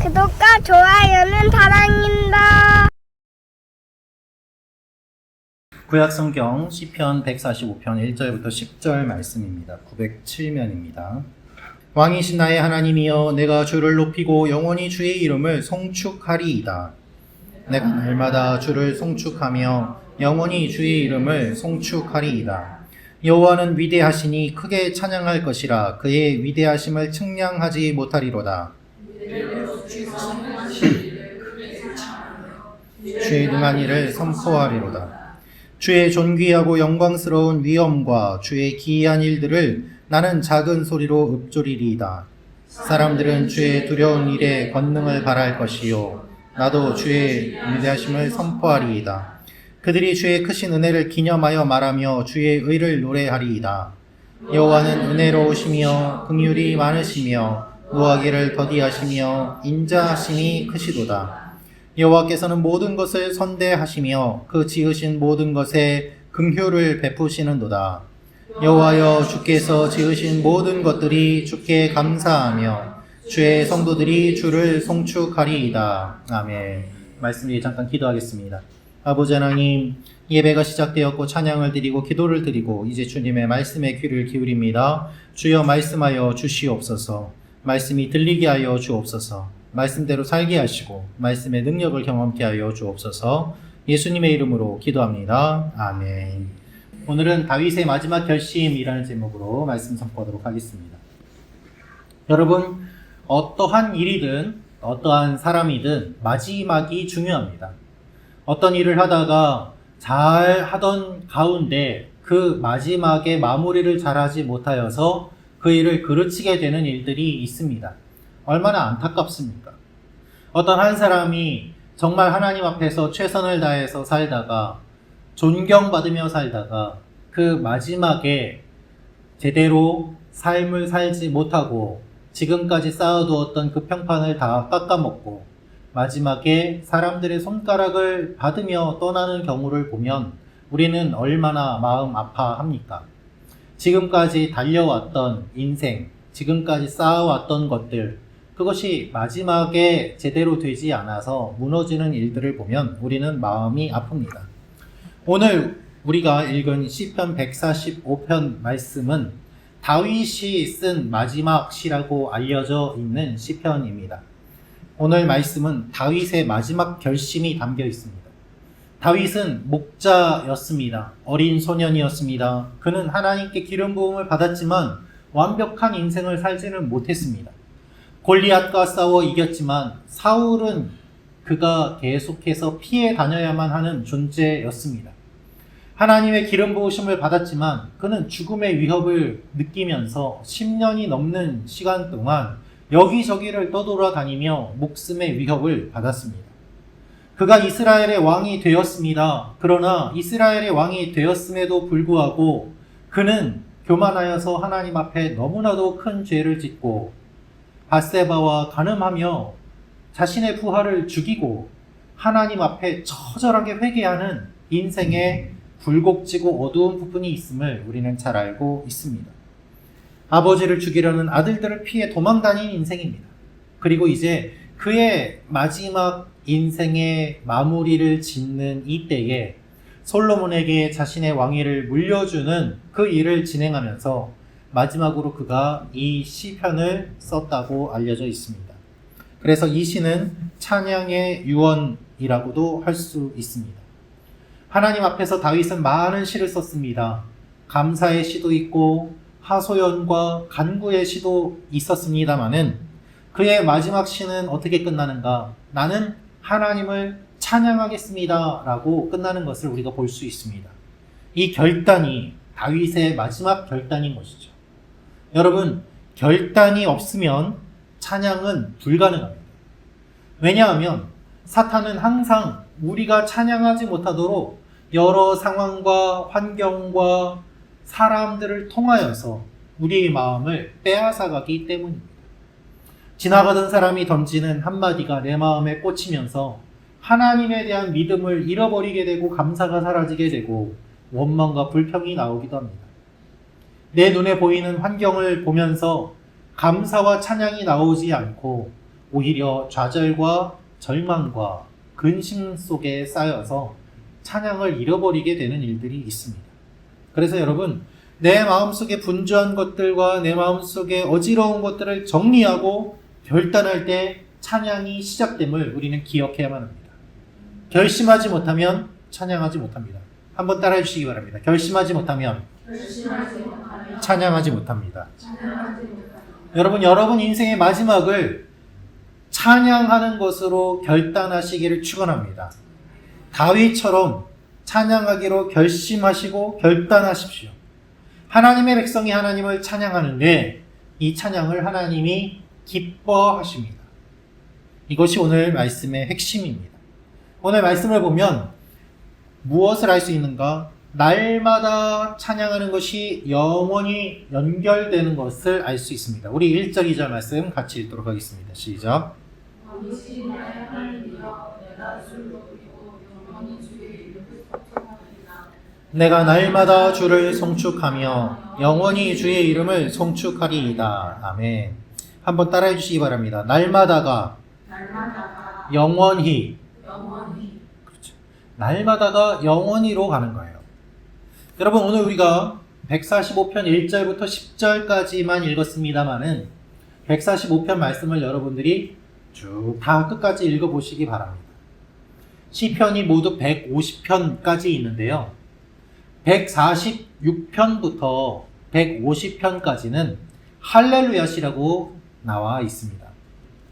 구독과 좋아요는 사랑입니다. 구약성경 시편 145편 1절부터 10절 말씀입니다. 907면입니다. 왕이신 나의 하나님이여, 내가 주를 높이고 영원히 주의 이름을 송축하리이다. 내가 날마다 주를 송축하며 영원히 주의 이름을 송축하리이다. 여호와는 위대하시니 크게 찬양할 것이라. 그의 위대하심을 측량하지 못하리로다. 주의 능한 일을 선포하리로다. 주의 존귀하고 영광스러운 위엄과 주의 기이한 일들을 나는 작은 소리로 읊조리리이다. 사람들은 주의 두려운 일에 권능을 바랄 것이요, 나도 주의 위대하심을 선포하리이다. 그들이 주의 크신 은혜를 기념하여 말하며 주의 의를 노래하리이다. 여호와는 은혜로우시며 긍휼이 많으시며 무하기를 더디하시며 인자하심이 크시도다. 여호와께서는 모든 것을 선대하시며 그 지으신 모든 것에 긍휼을 베푸시는도다. 여호와여, 주께서 지으신 모든 것들이 주께 감사하며 주의 성도들이 주를 송축하리이다. 아멘. 말씀 위에 잠깐 기도하겠습니다. 아버지 하나님, 예배가 시작되었고 찬양을 드리고 기도를 드리고 이제 주님의 말씀에 귀를 기울입니다. 주여, 말씀하여 주시옵소서. 말씀이 들리게 하여 주옵소서. 말씀대로 살게 하시고 말씀의 능력을 경험케 하여 주옵소서. 예수님의 이름으로 기도합니다. 아멘. 오늘은 다윗의 마지막 결심이라는 제목으로 말씀 선포하도록 하겠습니다. 여러분, 어떠한 일이든 어떠한 사람이든 마지막이 중요합니다. 어떤 일을 하다가 잘 하던 가운데 그 마지막에 마무리를 잘하지 못하여서 그 일을 그르치게 되는 일들이 있습니다. 얼마나 안타깝습니까? 어떤 한 사람이 정말 하나님 앞에서 최선을 다해서 살다가 존경받으며 살다가 그 마지막에 제대로 삶을 살지 못하고 지금까지 쌓아두었던 그 평판을 다 깎아먹고 마지막에 사람들의 손가락을 받으며 떠나는 경우를 보면 우리는 얼마나 마음 아파합니까? 지금까지 달려왔던 인생, 지금까지 쌓아왔던 것들, 그것이 마지막에 제대로 되지 않아서 무너지는 일들을 보면 우리는 마음이 아픕니다. 오늘 우리가 읽은 시편 145편 말씀은 다윗이 쓴 마지막 시라고 알려져 있는 시편입니다. 오늘 말씀은 다윗의 마지막 결심이 담겨 있습니다. 다윗은 목자였습니다. 어린 소년이었습니다. 그는 하나님께 기름 부음을 받았지만 완벽한 인생을 살지는 못했습니다. 골리앗과 싸워 이겼지만 사울은 그가 계속해서 피해 다녀야만 하는 존재였습니다. 하나님의 기름 부으심을 받았지만 그는 죽음의 위협을 느끼면서 10년이 넘는 시간 동안 여기저기를 떠돌아다니며 목숨의 위협을 받았습니다. 그가 이스라엘의 왕이 되었습니다. 그러나 이스라엘의 왕이 되었음에도 불구하고 그는 교만하여서 하나님 앞에 너무나도 큰 죄를 짓고 밧세바와 간음하며 자신의 부하를 죽이고 하나님 앞에 처절하게 회개하는 인생의 굴곡지고 어두운 부분이 있음을 우리는 잘 알고 있습니다. 아버지를 죽이려는 아들들을 피해 도망다닌 인생입니다. 그리고 이제 그의 마지막 인생의 마무리를 짓는 이때에 솔로몬에게 자신의 왕위를 물려주는 그 일을 진행하면서 마지막으로 그가 이 시편을 썼다고 알려져 있습니다. 그래서 이 시는 찬양의 유언이라고도 할 수 있습니다. 하나님 앞에서 다윗은 많은 시를 썼습니다. 감사의 시도 있고 하소연과 간구의 시도 있었습니다마는 그의 마지막 시는 어떻게 끝나는가? 나는 하나님을 찬양하겠습니다 라고 끝나는 것을 우리가 볼 수 있습니다. 이 결단이 다윗의 마지막 결단인 것이죠. 여러분, 결단이 없으면 찬양은 불가능합니다. 왜냐하면 사탄은 항상 우리가 찬양하지 못하도록 여러 상황과 환경과 사람들을 통하여서 우리의 마음을 빼앗아가기 때문입니다. 지나가던 사람이 던지는 한마디가 내 마음에 꽂히면서 하나님에 대한 믿음을 잃어버리게 되고 감사가 사라지게 되고 원망과 불평이 나오기도 합니다. 내 눈에 보이는 환경을 보면서 감사와 찬양이 나오지 않고 오히려 좌절과 절망과 근심 속에 쌓여서 찬양을 잃어버리게 되는 일들이 있습니다. 그래서 여러분, 내 마음속에 분주한 것들과 내 마음속에 어지러운 것들을 정리하고 결단할 때 찬양이 시작됨을 우리는 기억해야만 합니다. 결심하지 못하면 찬양하지 못합니다. 한번 따라해 주시기 바랍니다. 결심하지 못하면 찬양하지 못합니다. 여러분 인생의 마지막을 찬양하는 것으로 결단하시기를 축원합니다. 다윗처럼 찬양하기로 결심하시고 결단하십시오. 하나님의 백성이 하나님을 찬양하는데 이 찬양을 하나님이 기뻐하십니다. 이것이 오늘 말씀의 핵심입니다. 오늘 말씀을 보면 무엇을 할 수 있는가? 날마다 찬양하는 것이 영원히 연결되는 것을 알 수 있습니다. 우리 1절 2절 말씀 같이 읽도록 하겠습니다. 시작. 내가 날마다 주를 송축하며 영원히 주의 이름을 송축하리이다. 아멘. 한번 따라해 주시기 바랍니다. 날마다가 영원히. 그렇죠. 날마다가 영원히로 가는 거예요. 여러분, 오늘 우리가 145편 1절부터 10절까지만 읽었습니다만은 145편 말씀을 여러분들이 쭉 다 끝까지 읽어보시기 바랍니다. 시편이 모두 150편까지 있는데요. 146편부터 150편까지는 할렐루야 시라고 나와 있습니다.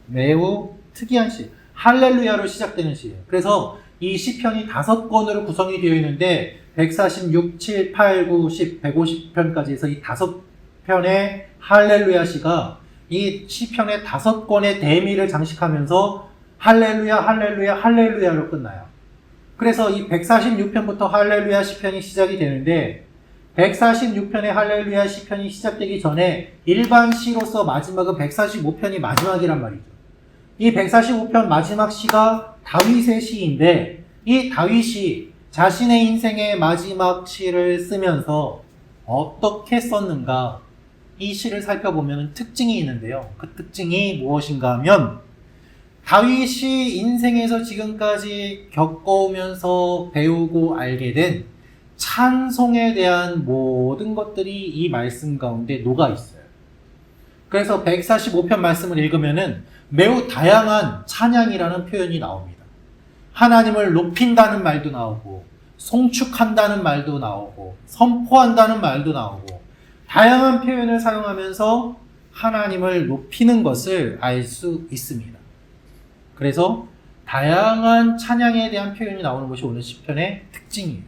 매우 특이한 시, 할렐루야로 시작되는 시예요. 그래서 이 시편이 5권으로 구성이 되어 있는데 146, 7, 8, 9, 10, 150편까지 해서 이 5편의 할렐루야 시가 이 시편의 5권의 대미를 장식하면서 할렐루야, 할렐루야, 할렐루야로 끝나요. 그래서 이 146편부터 할렐루야 시편이 시작이 되는데 146편의 할렐루야 시편이 시작되기 전에 일반 시로서 마지막은 145편이 마지막이란 말이죠. 이 145편 마지막 시가 다윗의 시인데 이 다윗이 자신의 인생의 마지막 시를 쓰면서 어떻게 썼는가, 이 시를 살펴보면 특징이 있는데요. 그 특징이 무엇인가 하면 다윗이 인생에서 지금까지 겪어오면서 배우고 알게 된 찬송에 대한 모든 것들이 이 말씀 가운데 녹아 있어요. 그래서 145편 말씀을 읽으면은 매우 다양한 찬양이라는 표현이 나옵니다. 하나님을 높인다는 말도 나오고, 송축한다는 말도 나오고, 선포한다는 말도 나오고, 다양한 표현을 사용하면서 하나님을 높이는 것을 알 수 있습니다. 그래서 다양한 찬양에 대한 표현이 나오는 것이 오늘 시편의 특징이에요.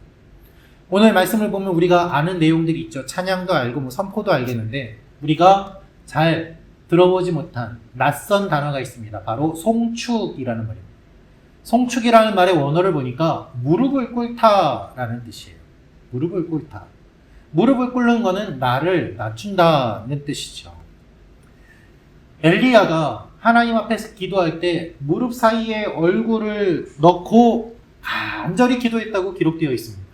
오늘 말씀을 보면 우리가 아는 내용들이 있죠. 찬양도 알고 선포도 알겠는데 우리가 잘 들어보지 못한 낯선 단어가 있습니다. 바로 송축이라는 말입니다. 송축이라는 말의 원어를 보니까 무릎을 꿇다라는 뜻이에요. 무릎을 꿇다. 무릎을 꿇는 것은 나를 낮춘다는 뜻이죠. 엘리야가 하나님 앞에서 기도할 때 무릎 사이에 얼굴을 넣고 간절히 기도했다고 기록되어 있습니다.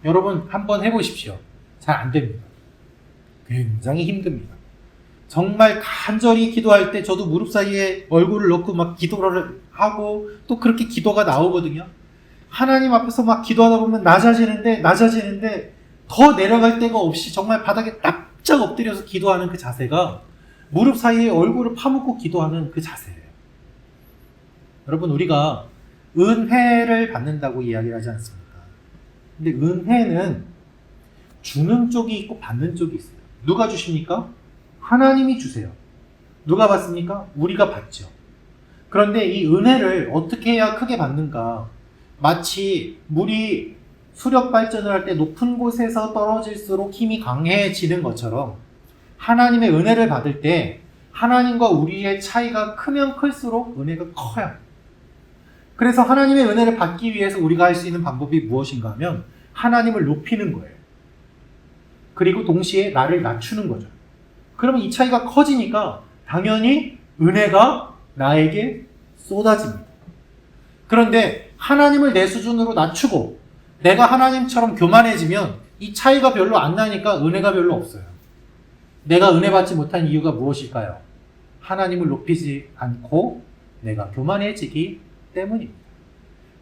여러분 한번 해보십시오. 잘 안 됩니다. 굉장히 힘듭니다. 정말 간절히 기도할 때 저도 무릎 사이에 얼굴을 넣고 막 기도를 하고 또 그렇게 기도가 나오거든요. 하나님 앞에서 막 기도하다 보면 낮아지는데 더 내려갈 데가 없이 정말 바닥에 납작 엎드려서 기도하는 그 자세가 무릎 사이에 얼굴을 파묻고 기도하는 그 자세예요. 여러분, 우리가 은혜를 받는다고 이야기를 하지 않습니까? 근데 은혜는 주는 쪽이 있고 받는 쪽이 있어요. 누가 주십니까? 하나님이 주세요. 누가 받습니까? 우리가 받죠. 그런데 이 은혜를 어떻게 해야 크게 받는가? 마치 물이 수력 발전을 할 때 높은 곳에서 떨어질수록 힘이 강해지는 것처럼 하나님의 은혜를 받을 때 하나님과 우리의 차이가 크면 클수록 은혜가 커요. 그래서 하나님의 은혜를 받기 위해서 우리가 할 수 있는 방법이 무엇인가 하면 하나님을 높이는 거예요. 그리고 동시에 나를 낮추는 거죠. 그러면 이 차이가 커지니까 당연히 은혜가 나에게 쏟아집니다. 그런데 하나님을 내 수준으로 낮추고 내가 하나님처럼 교만해지면 이 차이가 별로 안 나니까 은혜가 별로 없어요. 내가 은혜 받지 못한 이유가 무엇일까요? 하나님을 높이지 않고 내가 교만해지기 때문입니다.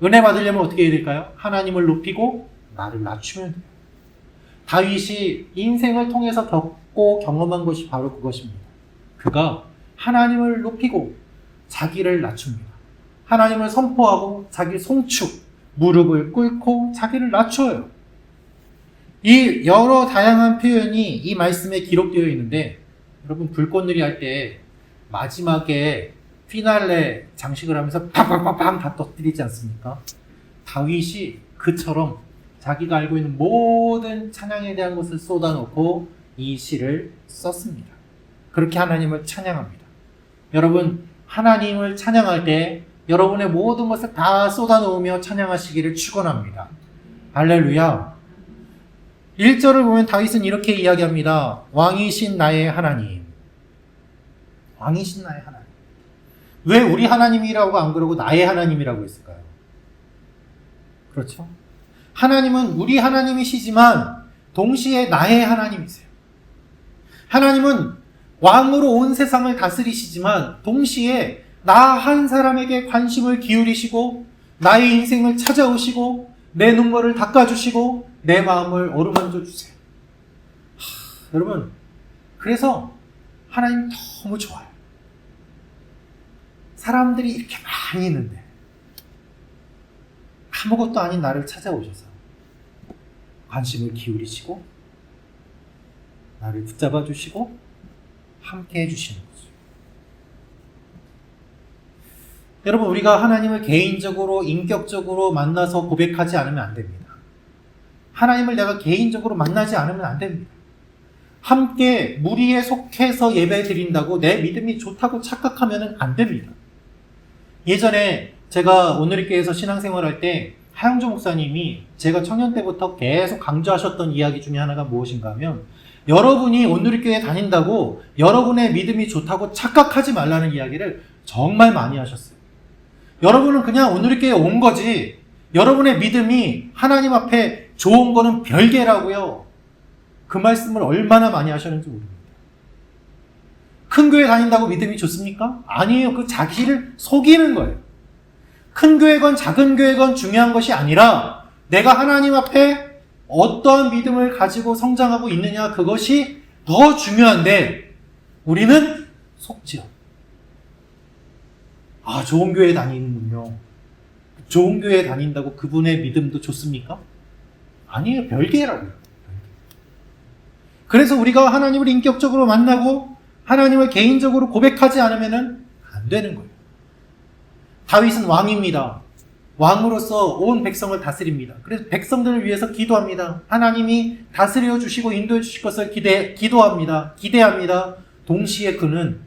은혜 받으려면 어떻게 해야 될까요? 하나님을 높이고 나를 낮추면 돼요. 다윗이 인생을 통해서 겪고 경험한 것이 바로 그것입니다. 그가 하나님을 높이고 자기를 낮춥니다. 하나님을 선포하고 자기 송축, 무릎을 꿇고 자기를 낮춰요. 이 여러 다양한 표현이 이 말씀에 기록되어 있는데, 여러분 불꽃놀이 할 때 마지막에 피날레 장식을 하면서 팡팡팡팡 다 터뜨리지 않습니까? 다윗이 그처럼 자기가 알고 있는 모든 찬양에 대한 것을 쏟아놓고 이 시를 썼습니다. 그렇게 하나님을 찬양합니다. 여러분, 하나님을 찬양할 때 여러분의 모든 것을 다 쏟아놓으며 찬양하시기를 축원합니다. 할렐루야. 1절을 보면 다윗은 이렇게 이야기합니다. 왕이신 나의 하나님. 왕이신 나의 하나님. 왜 우리 하나님이라고 안 그러고 나의 하나님이라고 했을까요? 그렇죠? 하나님은 우리 하나님이시지만 동시에 나의 하나님이세요. 하나님은 왕으로 온 세상을 다스리시지만 동시에 나 한 사람에게 관심을 기울이시고 나의 인생을 찾아오시고 내 눈물을 닦아주시고 내 마음을 어루만져 주세요. 여러분, 그래서 하나님 너무 좋아요. 사람들이 이렇게 많이 있는데 아무것도 아닌 나를 찾아오셔서 관심을 기울이시고 나를 붙잡아 주시고 함께 해주시는 거죠. 여러분, 우리가 하나님을 개인적으로 인격적으로 만나서 고백하지 않으면 안 됩니다. 하나님을 내가 개인적으로 만나지 않으면 안 됩니다. 함께 무리에 속해서 예배 드린다고 내 믿음이 좋다고 착각하면 안 됩니다. 예전에 제가 오늘리교회에서 신앙생활할 때 하영조 목사님이 제가 청년 때부터 계속 강조하셨던 이야기 중에 하나가 무엇인가 하면, 여러분이 오늘리교회 다닌다고 여러분의 믿음이 좋다고 착각하지 말라는 이야기를 정말 많이 하셨어요. 여러분은 그냥 오늘리교회에 온 거지 여러분의 믿음이 하나님 앞에 좋은 거는 별개라고요. 그 말씀을 얼마나 많이 하셨는지 모릅니다. 큰 교회 다닌다고 믿음이 좋습니까? 아니에요. 그 자기를 속이는 거예요. 큰 교회건 작은 교회건 중요한 것이 아니라 내가 하나님 앞에 어떠한 믿음을 가지고 성장하고 있느냐, 그것이 더 중요한데 우리는 속지요. 아, 좋은 교회 다니는군요. 좋은 교회 다닌다고 그분의 믿음도 좋습니까? 아니에요. 별개라고요. 그래서 우리가 하나님을 인격적으로 만나고 하나님을 개인적으로 고백하지 않으면 안 되는 거예요. 다윗은 왕입니다. 왕으로서 온 백성을 다스립니다. 그래서 백성들을 위해서 기도합니다. 하나님이 다스려 주시고 인도해 주실 것을 기대합니다. 동시에 그는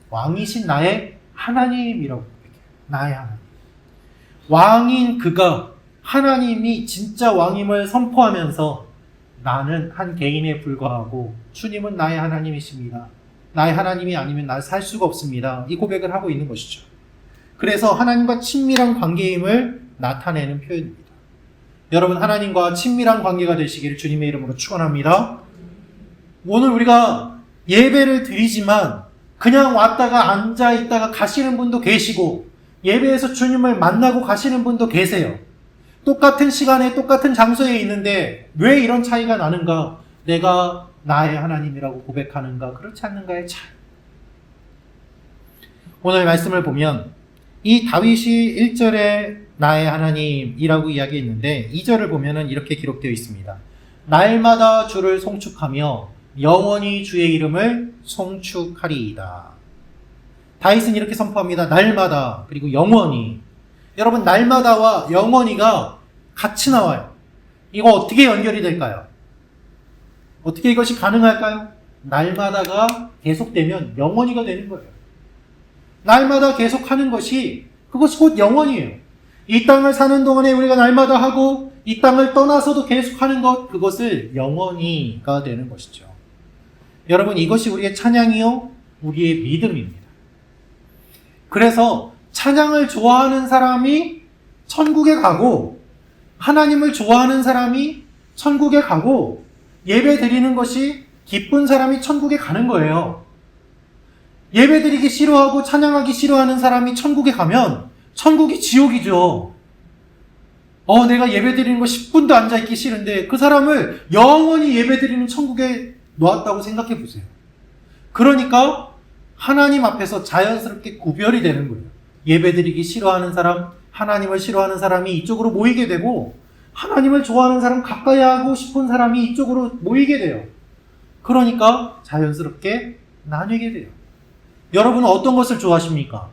왕이신 나의 하나님이라고 고백해요. 나의 하나님. 왕인 그가 하나님이 진짜 왕임을 선포하면서 나는 한 개인에 불과하고 주님은 나의 하나님이십니다. 나의 하나님이 아니면 난 살 수가 없습니다. 이 고백을 하고 있는 것이죠. 그래서 하나님과 친밀한 관계임을 나타내는 표현입니다. 여러분, 하나님과 친밀한 관계가 되시기를 주님의 이름으로 축원합니다. 오늘 우리가 예배를 드리지만 그냥 왔다가 앉아 있다가 가시는 분도 계시고 예배에서 주님을 만나고 가시는 분도 계세요. 똑같은 시간에 똑같은 장소에 있는데 왜 이런 차이가 나는가? 내가 나의 하나님이라고 고백하는가 그렇지 않는가의 차이. 오늘 말씀을 보면 이 다윗이 1절에 나의 하나님이라고 이야기했는데 2절을 보면은 이렇게 기록되어 있습니다. 날마다 주를 송축하며 영원히 주의 이름을 송축하리이다. 다윗은 이렇게 선포합니다. 날마다, 그리고 영원히. 여러분, 날마다와 영원히가 같이 나와요. 이거 어떻게 연결이 될까요? 어떻게 이것이 가능할까요? 날마다가 계속되면 영원히가 되는 거예요. 날마다 계속하는 것이, 그것이 곧 영원이에요. 이 땅을 사는 동안에 우리가 날마다 하고 이 땅을 떠나서도 계속하는 것, 그것을 영원히가 되는 것이죠. 여러분, 이것이 우리의 찬양이요, 우리의 믿음입니다. 그래서 찬양을 좋아하는 사람이 천국에 가고 하나님을 좋아하는 사람이 천국에 가고 예배 드리는 것이 기쁜 사람이 천국에 가는 거예요. 예배드리기 싫어하고 찬양하기 싫어하는 사람이 천국에 가면 천국이 지옥이죠. 내가 예배드리는 거 10분도 앉아있기 싫은데 그 사람을 영원히 예배드리는 천국에 놓았다고 생각해 보세요. 그러니까 하나님 앞에서 자연스럽게 구별이 되는 거예요. 예배드리기 싫어하는 사람, 하나님을 싫어하는 사람이 이쪽으로 모이게 되고 하나님을 좋아하는 사람, 가까이 하고 싶은 사람이 이쪽으로 모이게 돼요. 그러니까 자연스럽게 나뉘게 돼요. 여러분은 어떤 것을 좋아하십니까?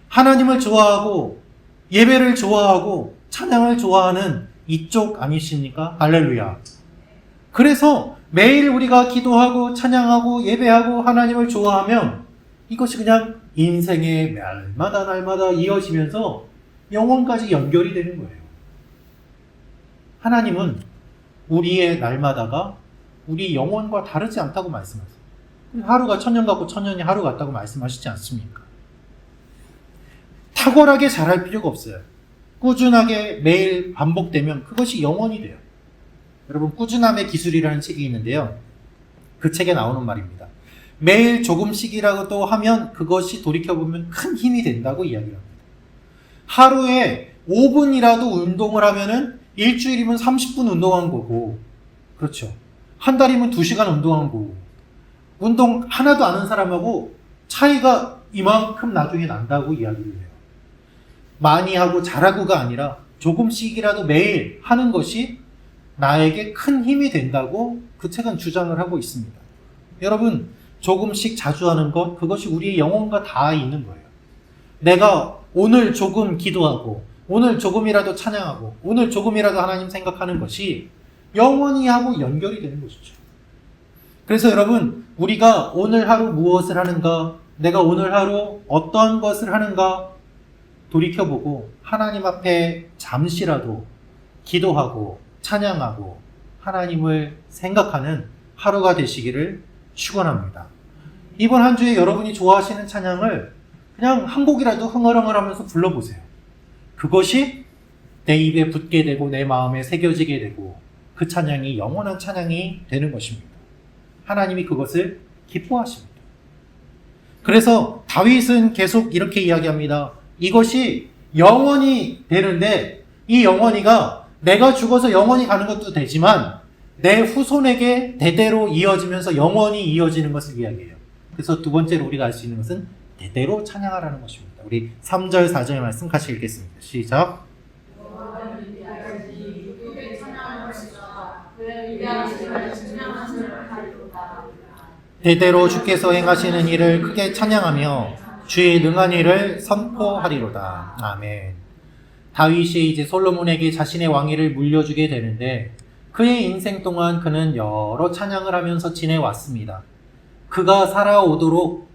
하나님을 좋아하고 예배를 좋아하고 찬양을 좋아하는 이쪽 아니십니까? 할렐루야. 그래서 매일 우리가 기도하고 찬양하고 예배하고 하나님을 좋아하면 이것이 그냥 인생의 날마다 이어지면서 영원까지 연결이 되는 거예요. 하나님은 우리의 날마다가 우리 영혼과 다르지 않다고 말씀하세요. 하루가 천년 같고 천년이 하루 같다고 말씀하시지 않습니까? 탁월하게 잘할 필요가 없어요. 꾸준하게 매일 반복되면 그것이 영원이 돼요. 여러분, 꾸준함의 기술이라는 책이 있는데요. 그 책에 나오는 말입니다. 매일 조금씩이라도 하면 그것이 돌이켜보면 큰 힘이 된다고 이야기를 합니다. 하루에 5분이라도 운동을 하면은 일주일이면 30분 운동한 거고, 그렇죠. 한 달이면 2시간 운동한 거고, 운동 하나도 안 하는 사람하고 차이가 이만큼 나중에 난다고 이야기를 해요. 많이 하고 잘하고가 아니라 조금씩이라도 매일 하는 것이 나에게 큰 힘이 된다고 그 책은 주장을 하고 있습니다. 여러분, 조금씩 자주 하는 것, 그것이 우리의 영혼과 다 있는 거예요. 내가 오늘 조금 기도하고 오늘 조금이라도 찬양하고 오늘 조금이라도 하나님 생각하는 것이 영원히 하고 연결이 되는 것이죠. 그래서 여러분, 우리가 오늘 하루 무엇을 하는가, 내가 오늘 하루 어떤 것을 하는가 돌이켜보고 하나님 앞에 잠시라도 기도하고 찬양하고 하나님을 생각하는 하루가 되시기를 축원합니다. 이번 한 주에 여러분이 좋아하시는 찬양을 그냥 한 곡이라도 흥얼흥얼 하면서 불러보세요. 그것이 내 입에 붙게 되고 내 마음에 새겨지게 되고 그 찬양이 영원한 찬양이 되는 것입니다. 하나님이 그것을 기뻐하십니다. 그래서 다윗은 계속 이렇게 이야기합니다. 이것이 영원히 되는데 이 영원히가 내가 죽어서 영원히 가는 것도 되지만 내 후손에게 대대로 이어지면서 영원히 이어지는 것을 이야기해요. 그래서 두 번째로 우리가 알 수 있는 것은 대대로 찬양하라는 것입니다. 우리 3절 4절 말씀 같이 읽겠습니다. 시작. 대대로 주께서 행하시는 일을 크게 찬양하며 주의 능한 일을 선포하리로다. 아멘. 다윗이 이제 솔로몬에게 자신의 왕위를 물려주게 되는데 그의 인생 동안 그는 여러 찬양을 하면서 지내왔습니다. 그가 살아오도록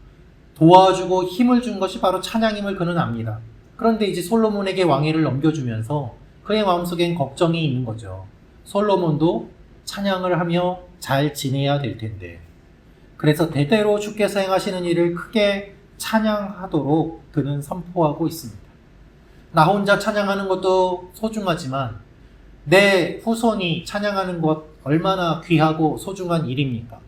도와주고 힘을 준 것이 바로 찬양임을 그는 압니다. 그런데 이제 솔로몬에게 왕위를 넘겨주면서 그의 마음속엔 걱정이 있는 거죠. 솔로몬도 찬양을 하며 잘 지내야 될 텐데. 그래서 대대로 주께서 행하시는 일을 크게 찬양하도록 그는 선포하고 있습니다. 나 혼자 찬양하는 것도 소중하지만 내 후손이 찬양하는 것 얼마나 귀하고 소중한 일입니까?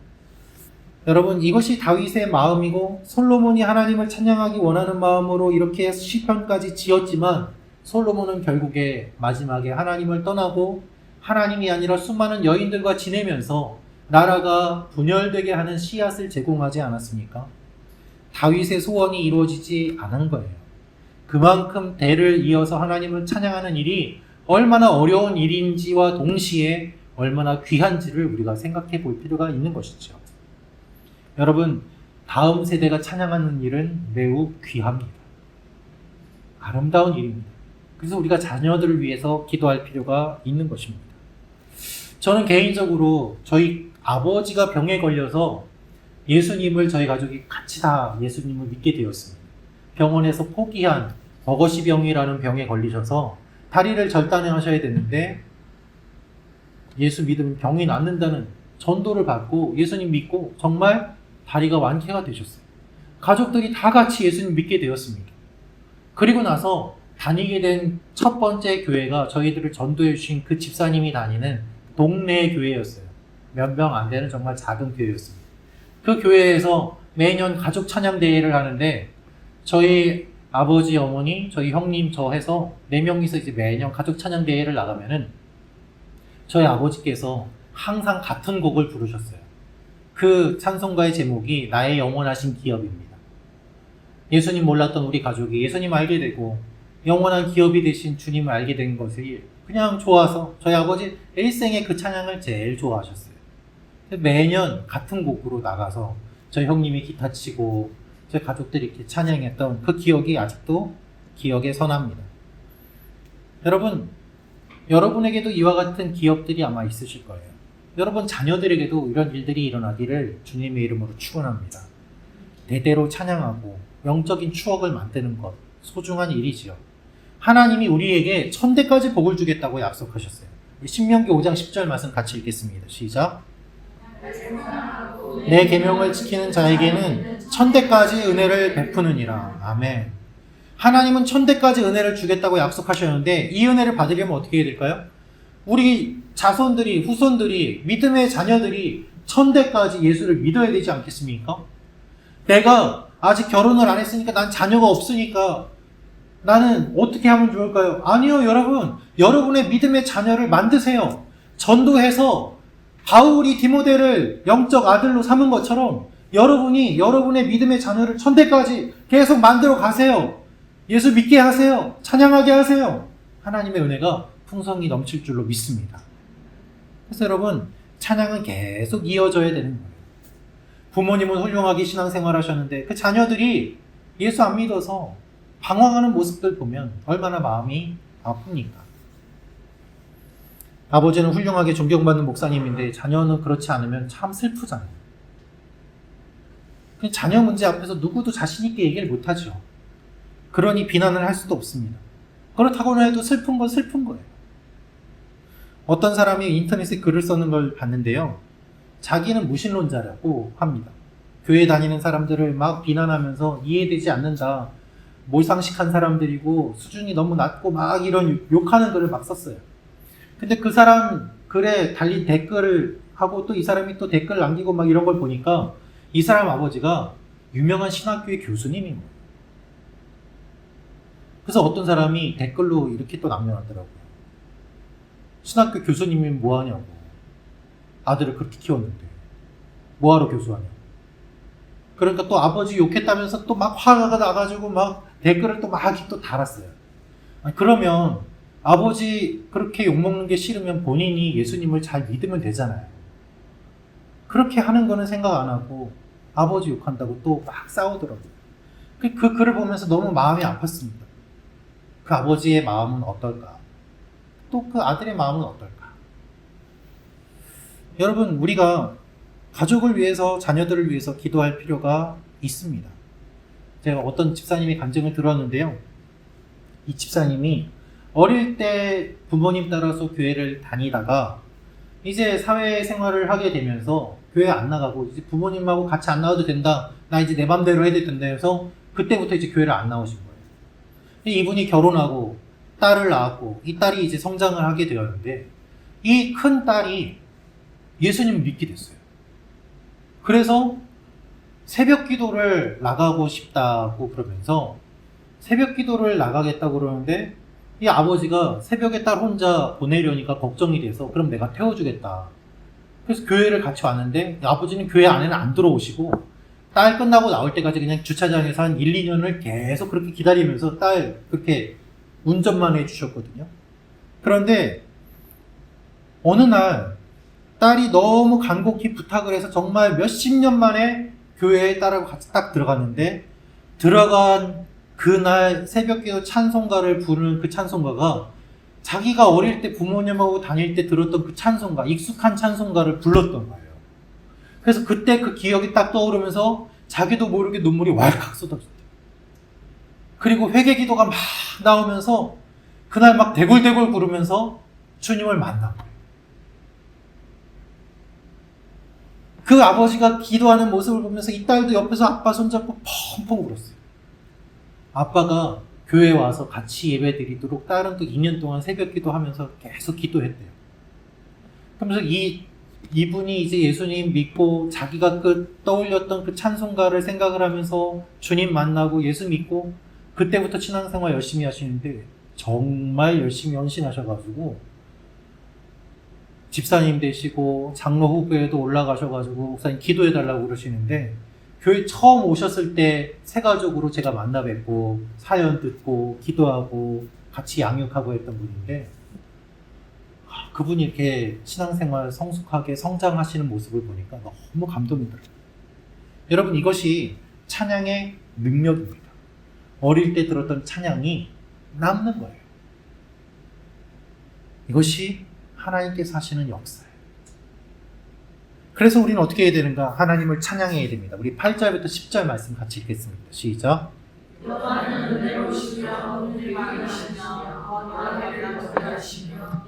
여러분, 이것이 다윗의 마음이고 솔로몬이 하나님을 찬양하기 원하는 마음으로 이렇게 시편까지 지었지만 솔로몬은 결국에 마지막에 하나님을 떠나고 하나님이 아니라 수많은 여인들과 지내면서 나라가 분열되게 하는 씨앗을 제공하지 않았습니까? 다윗의 소원이 이루어지지 않은 거예요. 그만큼 대를 이어서 하나님을 찬양하는 일이 얼마나 어려운 일인지와 동시에 얼마나 귀한지를 우리가 생각해 볼 필요가 있는 것이죠. 여러분, 다음 세대가 찬양하는 일은 매우 귀합니다. 아름다운 일입니다. 그래서 우리가 자녀들을 위해서 기도할 필요가 있는 것입니다. 저는 개인적으로 저희 아버지가 병에 걸려서 예수님을 저희 가족이 같이 다 예수님을 믿게 되었습니다. 병원에서 포기한 버거시 병이라는 병에 걸리셔서 다리를 절단하셔야 되는데 예수 믿으면 병이 낫는다는 전도를 받고 예수님 믿고 정말 다리가 완쾌가 되셨어요. 가족들이 다 같이 예수님 믿게 되었습니다. 그리고 나서 다니게 된 첫 번째 교회가 저희들을 전도해 주신 그 집사님이 다니는 동네 교회였어요. 몇 명 안 되는 정말 작은 교회였습니다. 그 교회에서 매년 가족 찬양 대회를 하는데 저희 아버지, 어머니, 저희 형님, 저 해서 4명이서 이제 매년 가족 찬양 대회를 나가면은 저희 아버지께서 항상 같은 곡을 부르셨어요. 그 찬송가의 제목이 나의 영원하신 기업입니다. 예수님 몰랐던 우리 가족이 예수님 알게 되고 영원한 기업이 되신 주님을 알게 된 것이 그냥 좋아서 저희 아버지 일생에 그 찬양을 제일 좋아하셨어요. 매년 같은 곡으로 나가서 저희 형님이 기타 치고 저희 가족들이 이렇게 찬양했던 그 기억이 아직도 기억에 선합니다. 여러분, 여러분에게도 이와 같은 기억들이 아마 있으실 거예요. 여러분 자녀들에게도 이런 일들이 일어나기를 주님의 이름으로 축원합니다. 대대로 찬양하고 영적인 추억을 만드는 것 소중한 일이지요. 하나님이 우리에게 천대까지 복을 주겠다고 약속하셨어요. 신명기 5장 10절 말씀 같이 읽겠습니다. 시작. 내 계명을 지키는 자에게는 천대까지 은혜를 베푸느니라. 아멘. 하나님은 천대까지 은혜를 주겠다고 약속하셨는데 이 은혜를 받으려면 어떻게 해야 될까요? 우리 자손들이, 후손들이, 믿음의 자녀들이 천대까지 예수를 믿어야 되지 않겠습니까? 내가 아직 결혼을 안 했으니까 난 자녀가 없으니까 나는 어떻게 하면 좋을까요? 아니요, 여러분. 여러분의 믿음의 자녀를 만드세요. 전도해서 바울이 디모데를 영적 아들로 삼은 것처럼 여러분이 여러분의 믿음의 자녀를 천대까지 계속 만들어 가세요. 예수 믿게 하세요. 찬양하게 하세요. 하나님의 은혜가 풍성히 넘칠 줄로 믿습니다. 그래서 여러분, 찬양은 계속 이어져야 되는 거예요. 부모님은 훌륭하게 신앙생활 하셨는데 그 자녀들이 예수 안 믿어서 방황하는 모습들 보면 얼마나 마음이 아픕니까? 아버지는 훌륭하게 존경받는 목사님인데 자녀는 그렇지 않으면 참 슬프잖아요. 자녀 문제 앞에서 누구도 자신 있게 얘기를 못하죠. 그러니 비난을 할 수도 없습니다. 그렇다고는 해도 슬픈 건 슬픈 거예요. 어떤 사람이 인터넷에 글을 써는 걸 봤는데요. 자기는 무신론자라고 합니다. 교회 다니는 사람들을 막 비난하면서 이해되지 않는다. 몰상식한 사람들이고 수준이 너무 낮고 막 이런 욕하는 글을 막 썼어요. 근데 그 사람 글에 달린 댓글을 하고 또 이 사람이 또 댓글 남기고 막 이런 걸 보니까 이 사람 아버지가 유명한 신학교의 교수님인 거예요. 그래서 어떤 사람이 댓글로 이렇게 또 남겨놨더라고요. 신학교 교수님이 뭐하냐고. 아들을 그렇게 키웠는데 뭐하러 교수하냐고. 그러니까 또 아버지 욕했다면서 또 막 화가 나가지고 막 댓글을 또 막 또 달았어요. 아니, 그러면 아버지 그렇게 욕먹는 게 싫으면 본인이 예수님을 잘 믿으면 되잖아요. 그렇게 하는 거는 생각 안 하고 아버지 욕한다고 또 막 싸우더라고요. 그 글을 보면서 너무 마음이 아팠습니다. 그 아버지의 마음은 어떨까? 또 그 아들의 마음은 어떨까? 여러분, 우리가 가족을 위해서, 자녀들을 위해서 기도할 필요가 있습니다. 제가 어떤 집사님의 간증을 들었는데요. 이 집사님이 어릴 때 부모님 따라서 교회를 다니다가 이제 사회생활을 하게 되면서 교회 안 나가고 이제 부모님하고 같이 안 나와도 된다. 나 이제 내 맘대로 해야 된다 해서 그때부터 이제 교회를 안 나오신 거예요. 이분이 결혼하고 딸을 낳았고 이 딸이 이제 성장을 하게 되었는데 이 큰 딸이 예수님을 믿게 됐어요. 그래서 새벽 기도를 나가고 싶다고 그러면서 새벽 기도를 나가겠다고 그러는데 이 아버지가 새벽에 딸 혼자 보내려니까 걱정이 돼서 그럼 내가 태워주겠다. 그래서 교회를 같이 왔는데 아버지는 교회 안에는 안 들어오시고 딸 끝나고 나올 때까지 그냥 주차장에서 한 1, 2년을 계속 그렇게 기다리면서 딸 그렇게 운전만 해주셨거든요. 그런데 어느 날 딸이 너무 간곡히 부탁을 해서 정말 몇십 년 만에 교회에 딸하고 같이 딱 들어갔는데 들어간 그날 새벽기도 찬송가를 부르는 그 찬송가가 자기가 어릴 때 부모님하고 다닐 때 들었던 그 찬송가, 익숙한 찬송가를 불렀던 거예요. 그래서 그때 그 기억이 딱 떠오르면서 자기도 모르게 눈물이 왈칵 쏟아졌대요. 그리고 회개기도가 막 나오면서 그날 막 대굴대굴 구르면서 주님을 만난 거예요. 그 아버지가 기도하는 모습을 보면서 이 딸도 옆에서 아빠 손잡고 펑펑 울었어요. 아빠가 교회에 와서 같이 예배 드리도록 딸은 또 2년 동안 새벽 기도하면서 계속 기도했대요. 그러면서 이 이분이 이제 예수님 믿고 자기가 떠올렸던 그 찬송가를 생각을 하면서 주님 만나고 예수 믿고 그때부터 신앙생활 열심히 하시는데 정말 열심히 헌신하셔가지고 집사님 되시고 장로 후보에도 올라가셔가지고 목사님 기도해달라고 그러시는데 교회 처음 오셨을 때 새가족으로 제가 만나 뵙고 사연 듣고 기도하고 같이 양육하고 했던 분인데 그분이 이렇게 신앙생활 성숙하게 성장하시는 모습을 보니까 너무 감동이 들어요. 여러분 이것이 찬양의 능력입니다. 어릴 때 들었던 찬양이 남는 거예요. 이것이 하나님께서 하시는 역사예요. 그래서 우리는 어떻게 해야 되는가? 하나님을 찬양해야 됩니다. 우리 8절부터 10절 말씀 같이 읽겠습니다. 시작.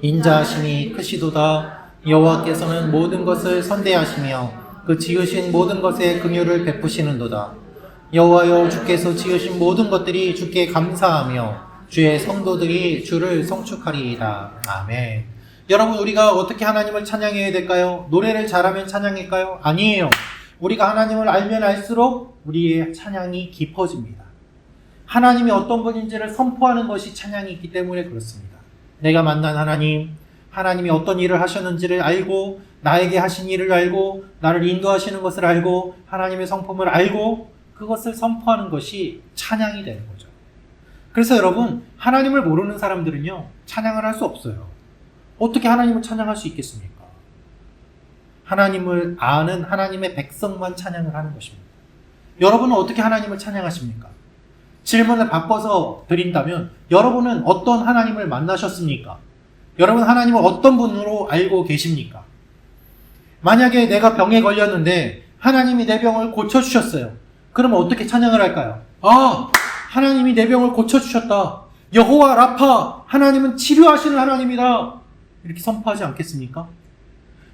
인자하심이 크시도다. 여호와께서는 모든 것을 선대하시며 그 지으신 모든 것에 긍휼을 베푸시는도다. 여호와여 주께서 지으신 모든 것들이 주께 감사하며 주의 성도들이 주를 성축하리이다. 아멘. 여러분 우리가 어떻게 하나님을 찬양해야 될까요? 노래를 잘하면 찬양일까요? 아니에요. 우리가 하나님을 알면 알수록 우리의 찬양이 깊어집니다. 하나님이 어떤 분인지를 선포하는 것이 찬양이 있기 때문에 그렇습니다. 내가 만난 하나님, 하나님이 어떤 일을 하셨는지를 알고 나에게 하신 일을 알고 나를 인도하시는 것을 알고 하나님의 성품을 알고 그것을 선포하는 것이 찬양이 되는 거죠. 그래서 여러분 하나님을 모르는 사람들은요 찬양을 할 수 없어요. 어떻게 하나님을 찬양할 수 있겠습니까? 하나님을 아는 하나님의 백성만 찬양을 하는 것입니다. 여러분은 어떻게 하나님을 찬양하십니까? 질문을 바꿔서 드린다면 여러분은 어떤 하나님을 만나셨습니까? 여러분 하나님을 어떤 분으로 알고 계십니까? 만약에 내가 병에 걸렸는데 하나님이 내 병을 고쳐주셨어요. 그러면 어떻게 찬양을 할까요? 아, 하나님이 내 병을 고쳐주셨다. 여호와 라파, 하나님은 치료하시는 하나님이다. 이렇게 선포하지 않겠습니까?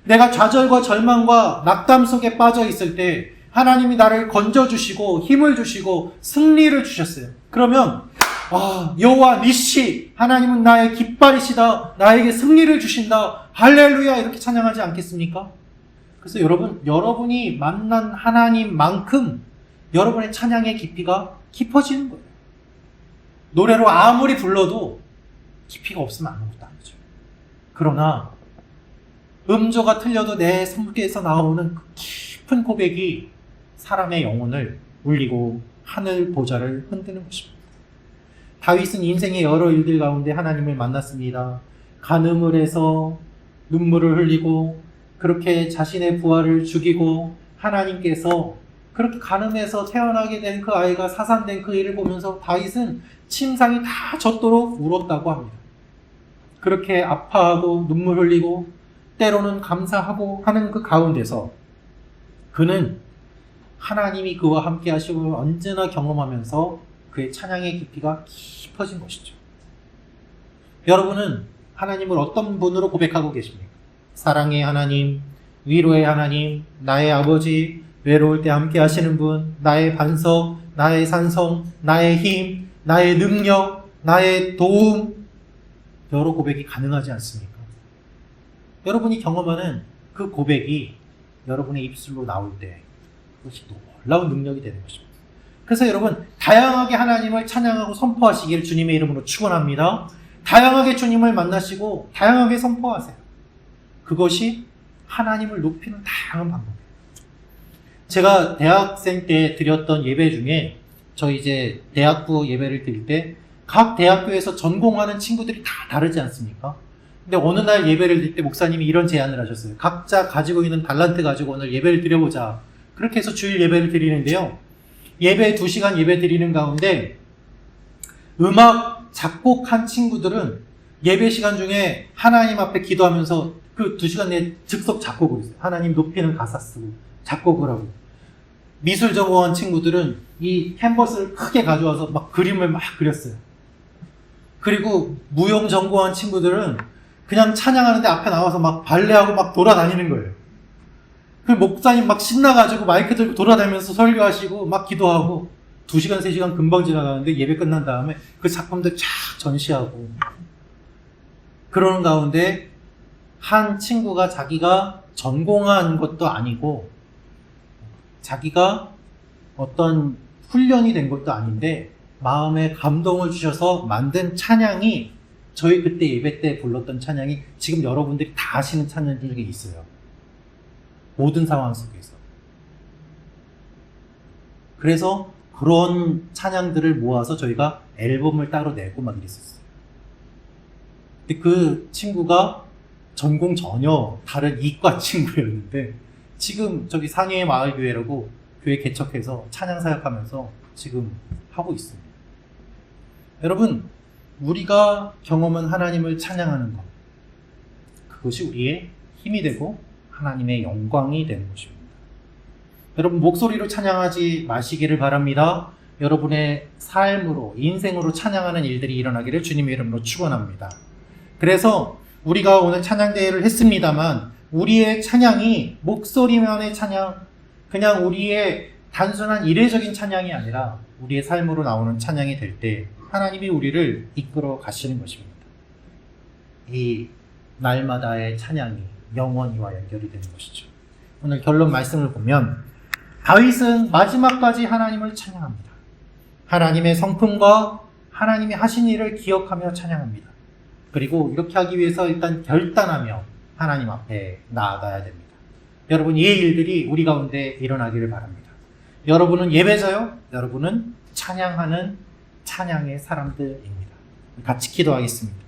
내가 좌절과 절망과 낙담 속에 빠져 있을 때 하나님이 나를 건져주시고 힘을 주시고 승리를 주셨어요. 그러면 여호와 니시, 하나님은 나의 깃발이시다. 나에게 승리를 주신다. 할렐루야 이렇게 찬양하지 않겠습니까? 그래서 여러분이 만난 하나님만큼 여러분의 찬양의 깊이가 깊어지는 거예요. 노래로 아무리 불러도 깊이가 없으면 아무것도 아니죠. 그러나 음조가 틀려도 내 속에서 나오는 그 깊은 고백이 사람의 영혼을 울리고 하늘 보좌를 흔드는 것입니다. 다윗은 인생의 여러 일들 가운데 하나님을 만났습니다. 간음을 해서 눈물을 흘리고 그렇게 자신의 부하를 죽이고 하나님께서 그렇게 간음해서 태어나게 된 그 아이가 사산된 그 일을 보면서 다윗은 침상이 다 젖도록 울었다고 합니다. 그렇게 아파하고 눈물 흘리고 때로는 감사하고 하는 그 가운데서 그는 하나님이 그와 함께 하심을 언제나 경험하면서 그의 찬양의 깊이가 깊어진 것이죠. 여러분은 하나님을 어떤 분으로 고백하고 계십니까? 사랑의 하나님, 위로의 하나님, 나의 아버지, 외로울 때 함께 하시는 분, 나의 반석, 나의 산성, 나의 힘, 나의 능력, 나의 도움, 여러 고백이 가능하지 않습니까? 여러분이 경험하는 그 고백이 여러분의 입술로 나올 때 그것이 놀라운 능력이 되는 것입니다. 그래서 여러분 다양하게 하나님을 찬양하고 선포하시기를 주님의 이름으로 축원합니다. 다양하게 주님을 만나시고 다양하게 선포하세요. 그것이 하나님을 높이는 다양한 방법이에요. 제가 대학생 때 드렸던 예배 중에 저희 이제 대학부 예배를 드릴 때 각 대학교에서 전공하는 친구들이 다 다르지 않습니까? 근데 어느 날 예배를 드릴 때 목사님이 이런 제안을 하셨어요. 각자 가지고 있는 달란트 가지고 오늘 예배를 드려보자. 그렇게 해서 주일 예배를 드리는데요. 예배 2시간 예배 드리는 가운데 음악 작곡한 친구들은 예배 시간 중에 하나님 앞에 기도하면서 그 2시간 내에 즉석 작곡을 했어요. 하나님 높이는 가사 쓰고 작곡을 하고. 미술 전공한 친구들은 이 캔버스를 크게 가져와서 막 그림을 막 그렸어요. 그리고 무용 전공한 친구들은 그냥 찬양하는데 앞에 나와서 막 발레하고 막 돌아다니는 거예요. 그 목사님 막 신나가지고 마이크 들고 돌아다니면서 설교하시고 막 기도하고 2시간, 3시간 금방 지나가는데 예배 끝난 다음에 그 작품들 쫙 전시하고 그러는 가운데 한 친구가 자기가 전공한 것도 아니고 자기가 어떤 훈련이 된 것도 아닌데 마음에 감동을 주셔서 만든 찬양이 저희 그때 예배 때 불렀던 찬양이 지금 여러분들이 다 아시는 찬양 중에 있어요. 모든 상황 속에서. 그래서 그런 찬양들을 모아서 저희가 앨범을 따로 내고 막 이랬었어요. 근데 그 친구가 전공 전혀 다른 이과 친구였는데 지금 저기 상해 마을교회라고 교회 개척해서 찬양 사역하면서 지금 하고 있습니다. 여러분, 우리가 경험한 하나님을 찬양하는 것, 그것이 우리의 힘이 되고 하나님의 영광이 되는 것입니다. 여러분, 목소리로 찬양하지 마시기를 바랍니다. 여러분의 삶으로, 인생으로 찬양하는 일들이 일어나기를 주님의 이름으로 축원합니다. 그래서 우리가 오늘 찬양대회를 했습니다만 우리의 찬양이 목소리만의 찬양, 그냥 우리의 단순한 이례적인 찬양이 아니라 우리의 삶으로 나오는 찬양이 될 때 하나님이 우리를 이끌어 가시는 것입니다. 이 날마다의 찬양이 영원히와 연결이 되는 것이죠. 오늘 결론 말씀을 보면 다윗은 마지막까지 하나님을 찬양합니다. 하나님의 성품과 하나님이 하신 일을 기억하며 찬양합니다. 그리고 이렇게 하기 위해서 일단 결단하며 하나님 앞에 나아가야 됩니다. 여러분, 이 일들이 우리 가운데 일어나기를 바랍니다. 여러분은 예배자요? 여러분은 찬양하는 찬양의 사람들입니다. 같이 기도하겠습니다.